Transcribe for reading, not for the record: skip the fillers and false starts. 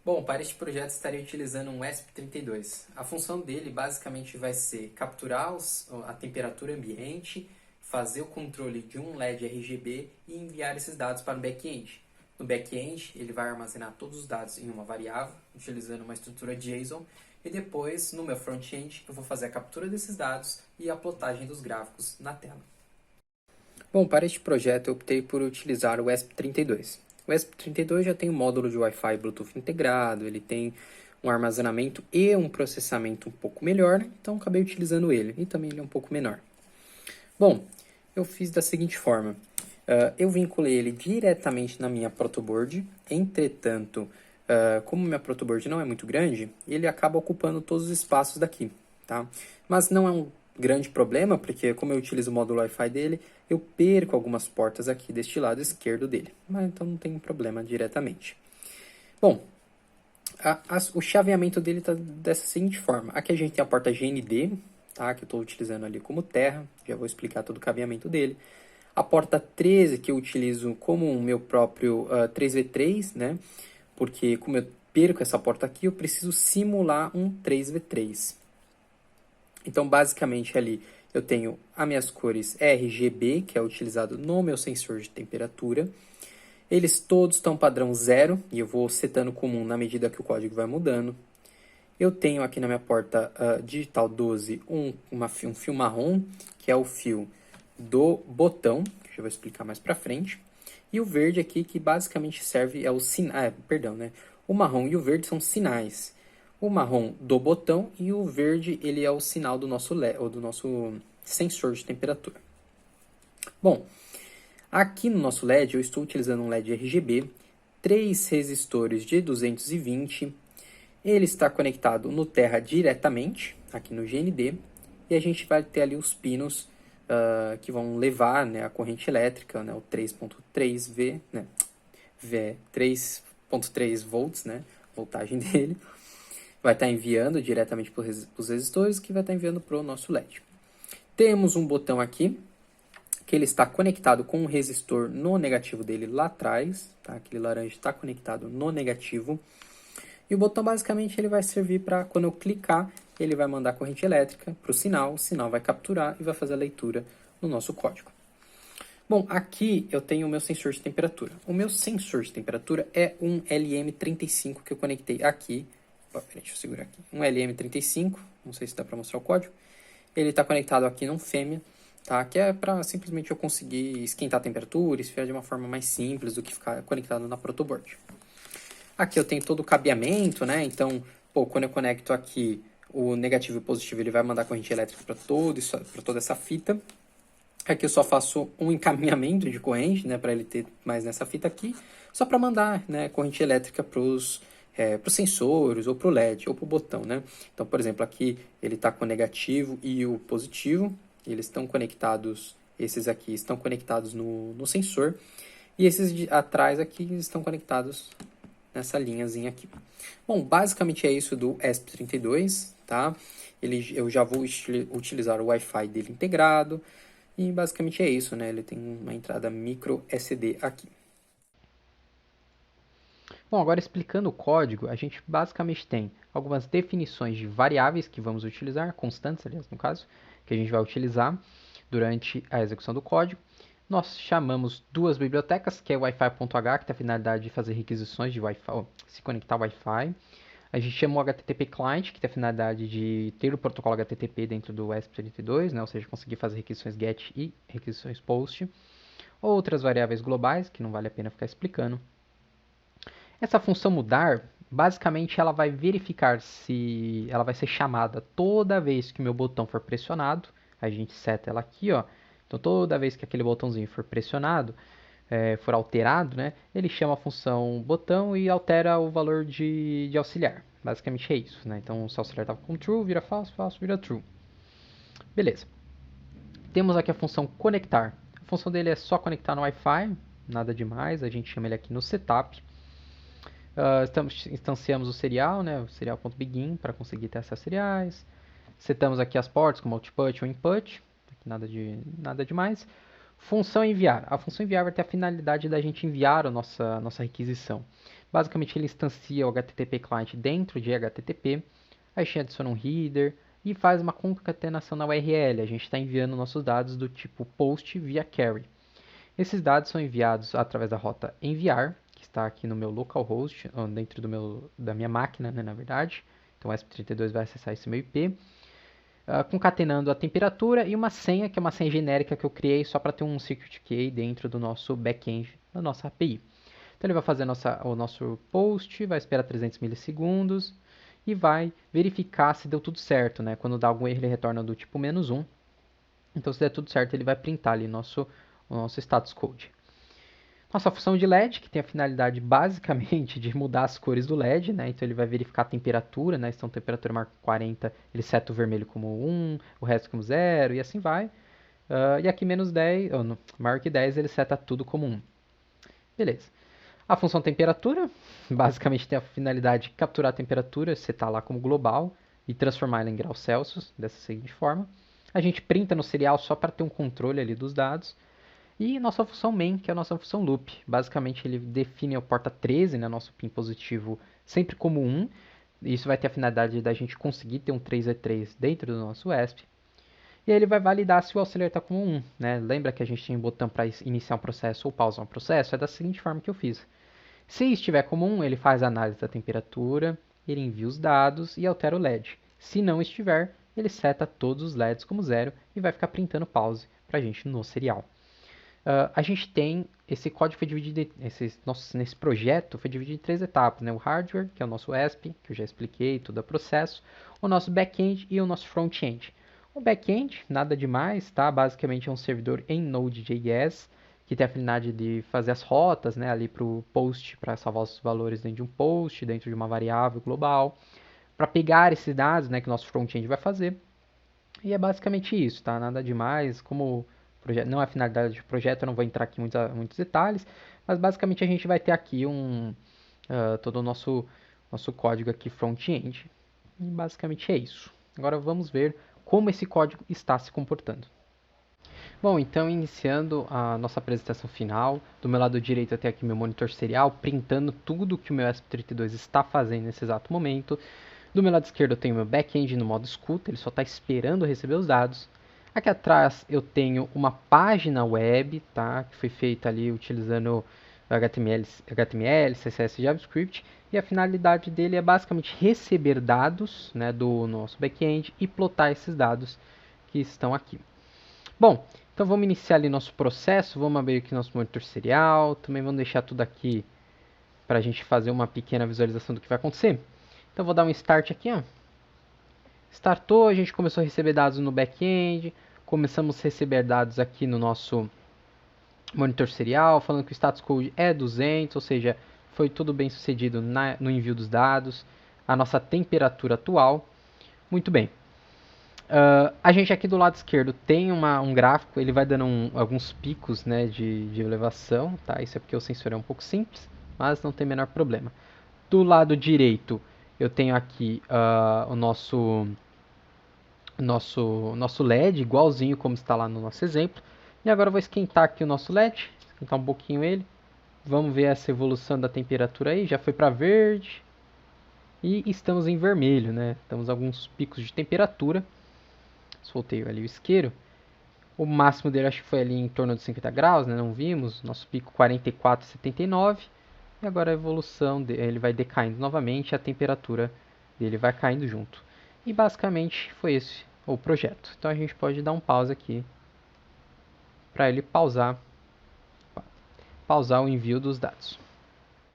Bom, para este projeto estarei utilizando um ESP32. A função dele basicamente vai ser capturar a temperatura ambiente, fazer o controle de um LED RGB e enviar esses dados para o back-end. No back-end, ele vai armazenar todos os dados em uma variável, utilizando uma estrutura JSON, e depois, no meu front-end, eu vou fazer a captura desses dados e a plotagem dos gráficos na tela. Bom, para este projeto eu optei por utilizar o ESP32. O ESP32 já tem um módulo de Wi-Fi Bluetooth integrado, ele tem um armazenamento e um processamento um pouco melhor, então acabei utilizando ele, e também ele é um pouco menor. Bom, eu fiz da seguinte forma, eu vinculei ele diretamente na minha protoboard, entretanto, como minha protoboard não é muito grande, ele acaba ocupando todos os espaços daqui, tá? Mas não é um grande problema, porque como eu utilizo o módulo Wi-Fi dele, eu perco algumas portas aqui deste lado esquerdo dele, mas então não tem problema diretamente. Bom, o chaveamento dele está dessa seguinte forma, aqui a gente tem a porta GND, tá? Que eu estou utilizando ali como terra, já vou explicar todo o cabeamento dele. A porta 13 que eu utilizo como o meu próprio 3v3, né? Porque como eu perco essa porta aqui, eu preciso simular um 3v3. Então, basicamente, ali eu tenho as minhas cores RGB, que é utilizado no meu sensor de temperatura. Eles todos estão padrão 0, e eu vou setando comum na medida que o código vai mudando. Eu tenho aqui na minha porta digital 12 um fio marrom, que é o fio do botão, que eu já vou explicar mais pra frente. E o verde aqui, que basicamente serve, é o sinal, perdão, né? O marrom e o verde são sinais. O marrom do botão e o verde, ele é o sinal do nosso LED, ou do nosso sensor de temperatura. Bom, aqui no nosso LED eu estou utilizando um LED RGB, 3 resistores de 220. Ele está conectado no Terra diretamente, aqui no GND, e a gente vai ter ali os pinos que vão levar, né, a corrente elétrica, né, o 3.3V, né, 3.3 volts, né, voltagem dele, vai estar enviando diretamente para os resistores, que vai estar enviando para o nosso LED. Temos um botão aqui, que ele está conectado com um resistor no negativo dele lá atrás, tá? Aquele laranja está conectado no negativo. E o botão basicamente ele vai servir para, quando eu clicar, ele vai mandar corrente elétrica para o sinal vai capturar e vai fazer a leitura no nosso código. Bom, aqui eu tenho o meu sensor de temperatura. O meu sensor de temperatura é um LM35 que eu conectei aqui. Peraí, deixa eu segurar aqui. Um LM35, não sei se dá para mostrar o código. Ele está conectado aqui num fêmea, tá? Que é para simplesmente eu conseguir esquentar a temperatura, esfriar de uma forma mais simples do que ficar conectado na protoboard. Aqui eu tenho todo o cabeamento, né? Então, quando eu conecto aqui o negativo e o positivo, ele vai mandar corrente elétrica para toda essa fita. Aqui eu só faço um encaminhamento de corrente, né? Para ele ter mais nessa fita aqui, só para mandar, né, corrente elétrica para os sensores, ou para o LED, ou para o botão, né? Então, por exemplo, aqui ele está com o negativo e o positivo, e eles estão conectados, esses aqui estão conectados no sensor, e esses atrás aqui estão conectados nessa linhazinha aqui. Bom, basicamente é isso do ESP32, tá? Eu já vou utilizar o Wi-Fi dele integrado, e basicamente é isso, né? Ele tem uma entrada micro SD aqui. Bom, agora explicando o código, a gente basicamente tem algumas definições de variáveis que vamos utilizar, constantes, aliás, no caso, que a gente vai utilizar durante a execução do código. Nós chamamos duas bibliotecas, que é o Wi-Fi.h, que tem a finalidade de fazer requisições de Wi-Fi, se conectar ao Wi-Fi. A gente chama o HTTP Client, que tem a finalidade de ter o protocolo HTTP dentro do ESP32, né? Ou seja, conseguir fazer requisições GET e requisições POST. Outras variáveis globais, que não vale a pena ficar explicando. Essa função mudar, basicamente ela vai verificar se ela vai ser chamada toda vez que o meu botão for pressionado. A gente seta ela aqui, ó. Então toda vez que aquele botãozinho for pressionado, for alterado, né, ele chama a função botão e altera o valor de auxiliar. Basicamente é isso, né? Então se o auxiliar estava com true, vira false, false vira true. Beleza. Temos aqui a função conectar. A função dele é só conectar no Wi-Fi, nada demais. A gente chama ele aqui no setup. Instanciamos o serial, né, o serial.begin, para conseguir ter acesso a seriais. Setamos aqui as portas como output ou input, nada demais. Função enviar. A função enviar vai ter a finalidade da gente enviar a nossa requisição. Basicamente ele instancia o HTTP client dentro de HTTP, a gente adiciona um header e faz uma concatenação na URL. A gente está enviando nossos dados do tipo post via carry. Esses dados são enviados através da rota enviar, que está aqui no meu localhost, dentro da minha máquina, né, na verdade. Então o ESP32 vai acessar esse meu IP, concatenando a temperatura e uma senha, que é uma senha genérica que eu criei só para ter um secret key dentro do nosso back-end, da nossa API. Então ele vai fazer o nosso post, vai esperar 300 milissegundos e vai verificar se deu tudo certo, né? Quando dá algum erro ele retorna do tipo -1. Então se der tudo certo ele vai printar ali o nosso status code. Nossa função de LED, que tem a finalidade basicamente de mudar as cores do LED, né? Então ele vai verificar a temperatura, né? Então temperatura marca 40, ele seta o vermelho como 1, o resto como 0 e assim vai. E aqui -10, maior que 10, ele seta tudo como 1. Beleza. A função temperatura, basicamente tem a finalidade de capturar a temperatura, setar lá como global e transformar ela em graus Celsius, dessa seguinte forma. A gente printa no serial só para ter um controle ali dos dados. E nossa função main, que é a nossa função loop. Basicamente ele define o porta 13, né, nosso pin positivo, sempre como 1. Isso vai ter a finalidade da gente conseguir ter um 3E3 dentro do nosso ESP. E aí ele vai validar se o auxiliar está como 1. Né? Lembra que a gente tinha um botão para iniciar um processo ou pausar um processo? É da seguinte forma que eu fiz. Se estiver como 1, ele faz a análise da temperatura, ele envia os dados e altera o LED. Se não estiver, ele seta todos os LEDs como 0 e vai ficar printando pause para a gente no serial. A gente tem, esse código foi dividido, nesse projeto foi dividido em 3 etapas, né? O hardware, que é o nosso ESP, que eu já expliquei, todo o processo, o nosso back-end e o nosso front-end. O back-end, nada demais, tá? Basicamente é um servidor em Node.js, que tem a finalidade de fazer as rotas, né, ali para o post, para salvar os valores dentro de um post, dentro de uma variável global, para pegar esses dados, né, que o nosso front-end vai fazer. E é basicamente isso, tá? Nada demais, como não é a finalidade do projeto, eu não vou entrar aqui em muitos detalhes, mas basicamente a gente vai ter aqui todo o nosso código aqui front-end. E basicamente é isso. Agora vamos ver como esse código está se comportando. Bom, então iniciando a nossa apresentação final, do meu lado direito eu tenho aqui meu monitor serial, printando tudo que o meu ESP32 está fazendo nesse exato momento. Do meu lado esquerdo eu tenho meu back-end no modo escuta, ele só está esperando receber os dados. Aqui atrás eu tenho uma página web, tá, que foi feita ali utilizando HTML, CSS e JavaScript, e a finalidade dele é basicamente receber dados, né, do nosso back-end e plotar esses dados que estão aqui. Bom, então vamos iniciar ali nosso processo, vamos abrir aqui nosso monitor serial, também vamos deixar tudo aqui para a gente fazer uma pequena visualização do que vai acontecer. Então vou dar um start aqui, ó. Startou, a gente começou a receber dados no back-end, começamos a receber dados aqui no nosso monitor serial, falando que o status code é 200, ou seja, foi tudo bem sucedido no envio dos dados, a nossa temperatura atual. Muito bem. A gente aqui do lado esquerdo tem um gráfico, ele vai dando alguns picos, né, de elevação, tá? Isso é porque o sensor é um pouco simples, mas não tem o menor problema. Do lado direito eu tenho aqui o nosso LED, igualzinho como está lá no nosso exemplo. E agora eu vou esquentar aqui o nosso LED, esquentar um pouquinho ele. Vamos ver essa evolução da temperatura aí, já foi para verde. E estamos em vermelho, né? Temos alguns picos de temperatura. Soltei ali o isqueiro. O máximo dele acho que foi ali em torno de 50 graus, né? Não vimos. Nosso pico 44,79. E agora a evolução dele, ele vai decaindo novamente e a temperatura dele vai caindo junto. E basicamente foi esse o projeto. Então a gente pode dar um pause aqui para ele pausar o envio dos dados.